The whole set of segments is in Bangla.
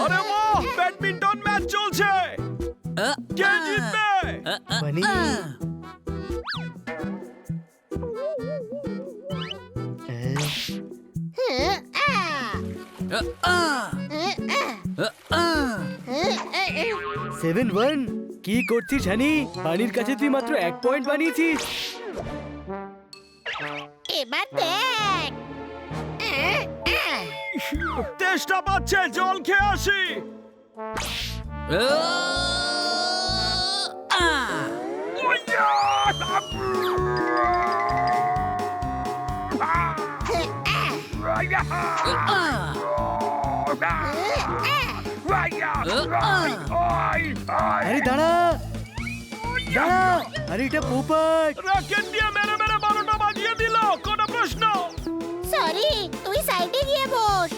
আরে বাহ, ব্যাডমিন্টন ম্যাচ চলছে। কে জিতবে? বানি সেভেন ওয়ান কি করছিস হানি? বানির কাছে তুই মাত্র 1 পয়েন্ট বানিয়েছিস। এবার দেখ তেষ্টা পাচ্ছে, জল খেয়ে আসি। আরে দাঁড়া দাঁড়া, আরে এটা পোপট। রকেট দিয়ে মেরে মেরে 12টা বাজিয়ে দিল। কোন প্রশ্ন? সরি, তুই সাইডে গিয়ে বস।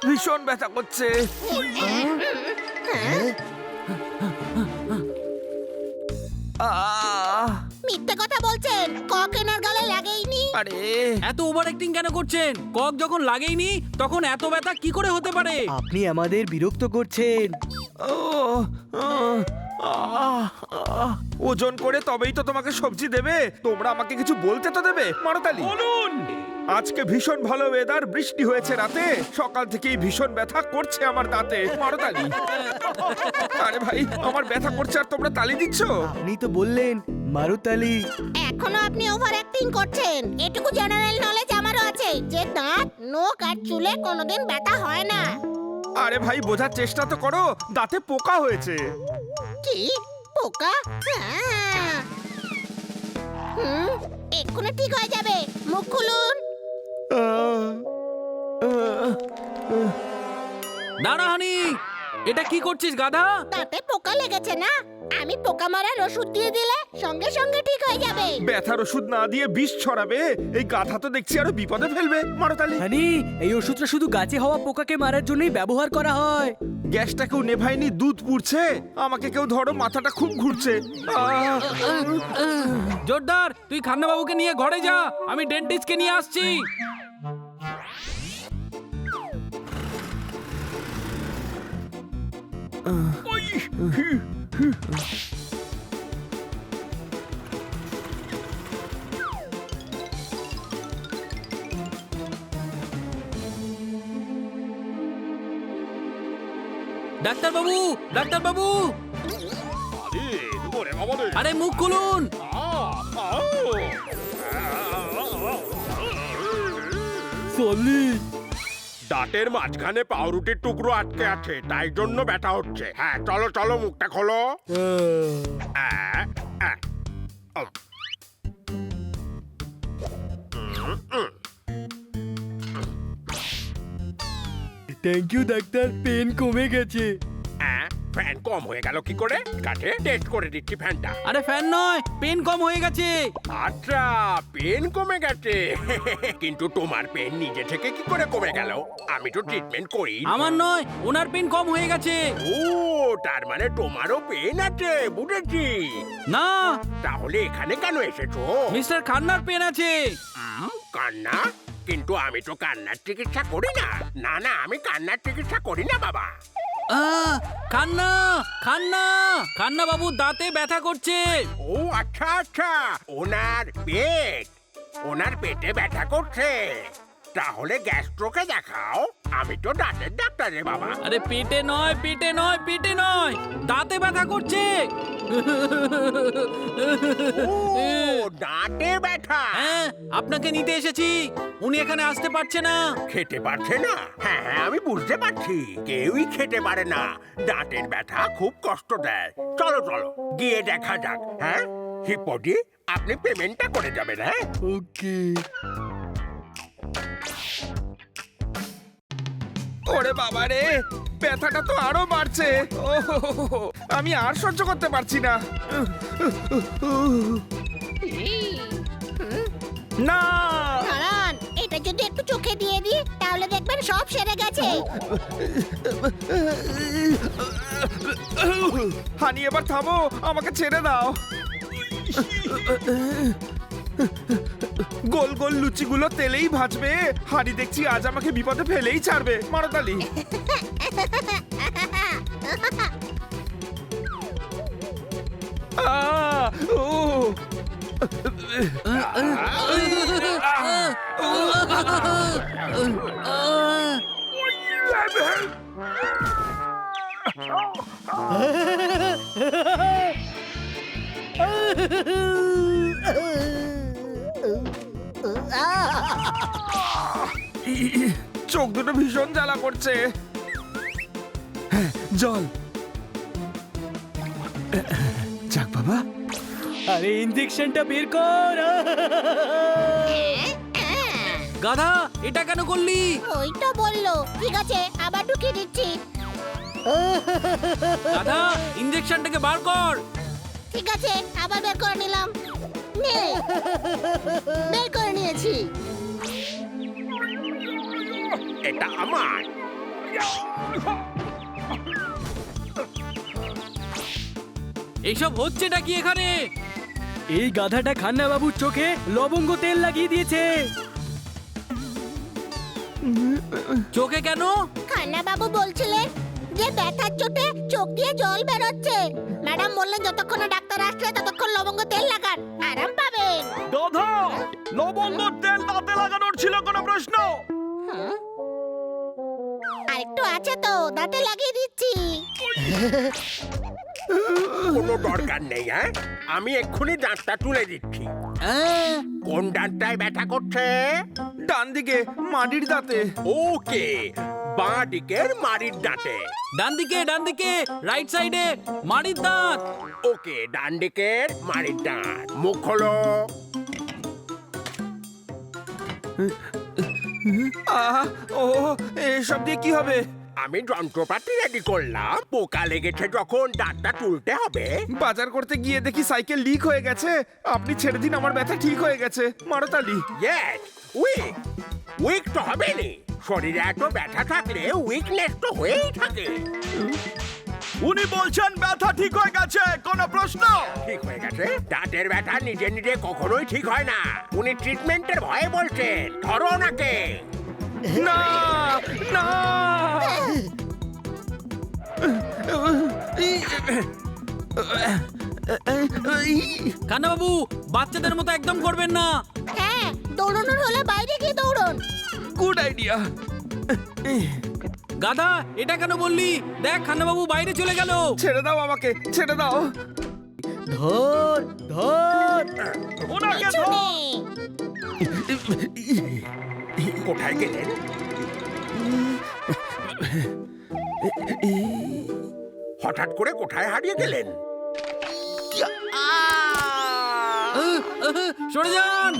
ভীষণ ব্যথা করছে। মিথ্যে কথা বলছেন, কক এনার গালে লাগেইনি। আরে এত ওভার অ্যাক্টিং কেন করছেন? কক যখন লাগেইনি তখন এত ব্যথা কি করে হতে পারে? আপনি আমাদের বিরক্ত করছেন। ওজন করে তবেই তো তোমাকে সবজি দেবে। তোমরা আমাকে কিছু বলতে তো দেবে। মারতালি বলুন। আজকে ভীষণ ভালো ওয়েদার, বৃষ্টি হয়েছে রাতে, সকাল থেকেই ভীষণ ব্যথা করছে আমার দাঁতে। মারতালি। আরে ভাই, আমার ব্যথা করছে আর তোমরা তালি দিচ্ছ। আপনি তো বললেন মারুতালি। এখনো আপনি ওভার অ্যাক্টিং করছেন। এটুকু জেনারেল নলেজ আমারও আছে যে দাঁত, নখ আর চুলে কোনোদিন ব্যথা হয় না। আরে ভাই, বোঝার চেষ্টা তো করো, দাঁতে পোকা হয়েছে। কি পোকা? এক্ষুনি ঠিক হয়ে যাবে, মুখ খুলুন। দাঁড়া হানি, এটা কি করছিস গাধা? দাঁতে পোকা লেগেছে না? আমি পোকা মারার ওষুধ দিয়ে দিলে সঙ্গে সঙ্গে ঠিক হয়ে যাবে। ব্যথার ওষুধ না দিয়ে বিষ ছড়াবে? এই গাধা তো দেখছি আরো বিপদে ফেলবে। মারতালি। হানি, এই ওষুধটা শুধু গাছে হওয়া পোকাকে মারার জন্যই ব্যবহার করা হয়। গ্যাসটা কেউ নেভায়নি, দুধ পুড়ছে। আমাকে কেউ ধরো, মাথাটা খুব ঘুরছে। জোরদার, তুই খান্না বাবুকে নিয়ে ঘরে যা, আমি ডেন্টিস্টকে নিয়ে আসছি। ডাক্তার বাবু, ডাক্তার বাবু, আরে মুখ খুলুন। সলি, দাঁতের মাঝখানে পাউরুটির টুকরো আটকে আছে, তাই জন্য ব্যথা হচ্ছে। হ্যাঁ, চলো চলো, মুখটা খোলো। থ্যাংক ইউ ডাক্তার, পেন কমে গেছে। ফ্যান কম হয়ে গেল কি করে? কাছে টেস্ট করে দিচ্ছি ফ্যানটা। আরে ফ্যান নয়, পেন কম হয়ে গেছে। আচ্ছা, পেন কমে গেছে। কিন্তু তোমার পেন নিজে থেকে কি করে কমে গেল? আমি তো ট্রিটমেন্ট করি। আমার নয়, ওনার পেন কম হয়ে গেছে। ও, তার মানে তোমারও পেন আছে, বুঝেছি। না, তাহলে এখানে কেন এসেছো? মিস্টার খান্নার পেন আছে। কান্না? কিন্তু আমি তো কান্নার চিকিৎসা করি না। না না, আমি কান্নার চিকিৎসা করি না বাবা। খান্না, খান্না, খান্না বাবু দাঁতে ব্যথা করছে। ও আচ্ছা আচ্ছা, ওনার পেটে ব্যথা করছে। তাহলে গ্যাস্ট্রোকে দেখাও। আমি তো দাঁতের ডাক্তার রে বাবা। আরে পেটে নয়, পেটে নয়, পেটে নয়, দাঁতে ব্যথা করছে। ও, দাঁতে ব্যথা। হ্যাঁ, আপনাকে নিতে এসেছি। উনি এখানে আসতে পারছে না। খেতে পারছে না? হ্যাঁ হ্যাঁ, আমি বুঝতে পারছি। কেউই খেতে পারে না। দাঁতের ব্যথা খুব কষ্ট দেয়। চলো চলো, গিয়ে দেখা যাক। হ্যাঁ হিপোডি, আপনি পেমেন্টটা করে যাবেন। হ্যাঁ, ওকে। ওরে বাবা রে, ব্যথাটা তো আরো বাড়ছে। আমি আর সহ্য করতে পারছি না। না, দাঁড়ান, এটা যদি একটু চোখে দিয়ে দিই তাহলে দেখবেন সব সেরে গেছে। হানি এবার থামো, আমাকে ছেড়ে দাও। গোল গোল লুচিগুলো তেলেই ভাজবে। হানি দেখছি আজ আমাকে বিপদে ফেলেই ছাড়বে। মারতালি, ও চোখ দুটো ভীষণ জ্বালা করছে। জল যাক বাবা। আরে ইনজেকশনটা বের কর। গাধা, এটা কেন করলি? ওই তো বললো। ঠিক আছে, আবার ঢুকিয়ে দিচ্ছি। গাধা, ইনজেকশনটাকে বার কর। ঠিক আছে, আবার বের করে নিলাম। নে, বের করে নিয়েছি। এটা আমার। এইসব হচ্ছেটা কি এখানে? এই গাধাটা খান্না বাবুর চোখে লবঙ্গ তেল লাগিয়ে দিয়েছে। চোখে কেন? খান্না বাবু বলছিলেন যে ব্যথার চোটে চোখ দিয়ে জল বেরোচ্ছে। ম্যাডাম বললেন যতক্ষণ না ডাক্তার আসছে ততক্ষণ লবঙ্গ তেল লাগান, আরাম পাবেন। গাধা, লবঙ্গ তেল দাঁতে লাগানোর ছিল কোনো প্রশ্ন? আরেকটু আছে তো, দাঁতে লাগিয়ে দিচ্ছি। কোনো দরকার নেই। হ্যাঁ, আমি এক্ষুনি দাঁতটা তুলে দিচ্ছি। কোন দাঁতটায় ব্যথা করছে? ডান দিকে মাটির দাঁতে। ওকে, বাঁ দিকের মাড়ির দাঁতে। ডান দিকে, রাইট সাইডে, মাড়ির দাঁত। ওকে, ডান দিকের মাড়ির দাঁত। মুখ খোলো। ও এসব দিয়ে কি হবে? আমি যন্ত্রপাতি রেডি করলাম। পোকা লেগেছে যখন দাঁতটা তুলতে হবে। বাজার করতে গিয়ে দেখি সাইকেল লিক হয়ে গেছে। আপনি ছেড়ে দিন, আমার ব্যথা ঠিক হয়ে গেছে। মারতালি, ইয়েস, উইক। উইক তো হবে নি। শরীরে এত ব্যথা থাকলে উইকনেস তো হয়েই থাকে। উনি বলছেন ব্যথা ঠিক হয়ে গেছে, কোনো প্রশ্ন? ঠিক হয়ে গেছে। দাঁতের ব্যথা নিজে নিজে কখনোই ঠিক হয় না। উনি ট্রিটমেন্টের ভয়ে বলছেন। ধরো ওনাকে। না না, খান্না বাবু, বাচ্চাদের মতো একদম করবেন না। হ্যাঁ, দৌড়ানোর হলে বাইরে গিয়ে দৌড়ন। Good idea. গাধা, এটা কেন বললি? দেখ, খান্না বাবু বাইরে চলে গেল। ছেড়ে দাও আমাকে, ছেড়ে দাও। ধর ধর। ওনাকে কিছু ধর। নেই। কোথায় গেলেন? হঠাৎ করে কোথায় হারিয়ে গেলেন? সরে যান।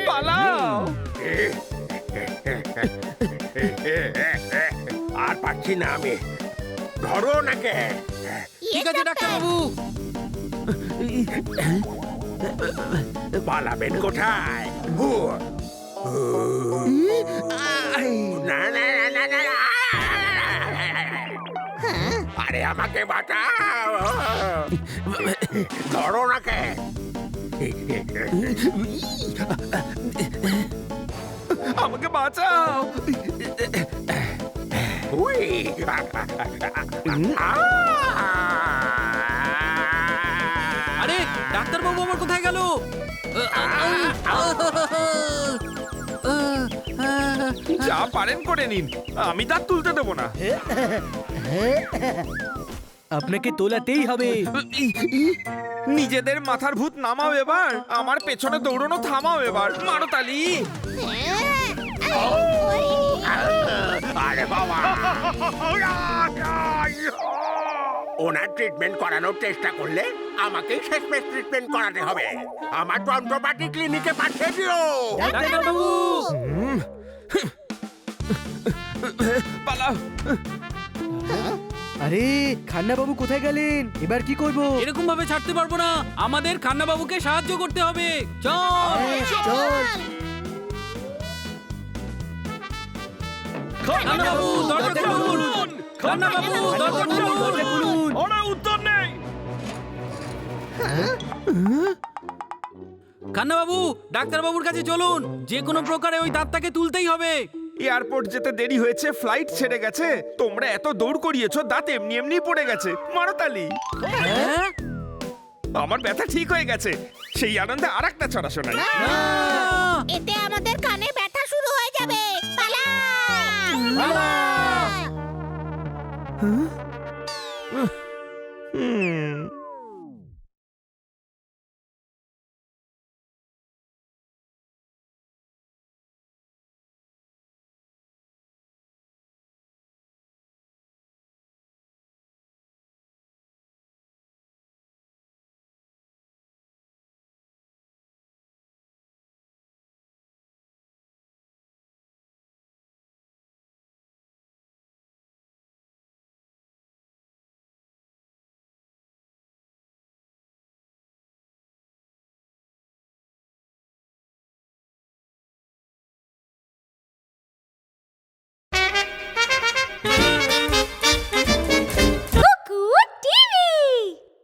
পালাও। আর পাচ্ছি না আমি। ধরো ওনাকে। ঠিক আছে ডাক্তার বাবু। পালাবেন কোথায়? হু। না না না না না। আরে আমাকে বাঁচাও। ধরো ওনাকে। আমাকে বাঁচাও। উই। আরে ডাক্তার বাবু আমার কোথায় গেল? যা পারেন করে নিন, আমি দাঁত তুলতে দেবো না। আপনাকে তোলাতেই হবে। নিজেদের মাথার ভূত নামাও এবার, আমার পেছনে দৌড়ানো থামাও এবার। মারতালি, আরে বাবা। ওনার ট্রিটমেন্ট করানোর চেষ্টা করলে আমাকেই শেষমেশ ট্রিটমেন্ট করাতে হবে। আমার যন্ত্রপাতি ক্লিনিকে পাঠিয়ে দিও। ডাক্তার বাবু, পালাও। আরে খান্না বাবু কোথায় গেলেন? এবার কি করব? এরকম ভাবে ছাড়তে পারবো না, আমাদের খান্না বাবুকে সাহায্য করতে হবে। চল চল। খান্না বাবু দরজা খুলুন, খান্না বাবু দরজা খুলুন। দরজা খুলুন। ওরা উত্তর নেই। খান্না বাবু, ডাক্তার বাবুর কাছে চলুন, যে কোনো প্রকারে ওই দাঁতটাকে তুলতেই হবে। এয়ারপোর্ট যেতে দেরি হয়েছে, ফ্লাইট ছেড়ে গেছে, তোমরা এত দৌড় করিয়েছো, দাঁত এমনি এমনি পড়ে গেছে। মারো তালি। হ্যাঁ? আমার ব্যথা ঠিক হয়ে গেছে, সেই আনন্দে আর একটা ছড়া শোনাই। না! এতে আমাদের কানে ব্যথা শুরু হয়ে যাবে। পালা! পালা!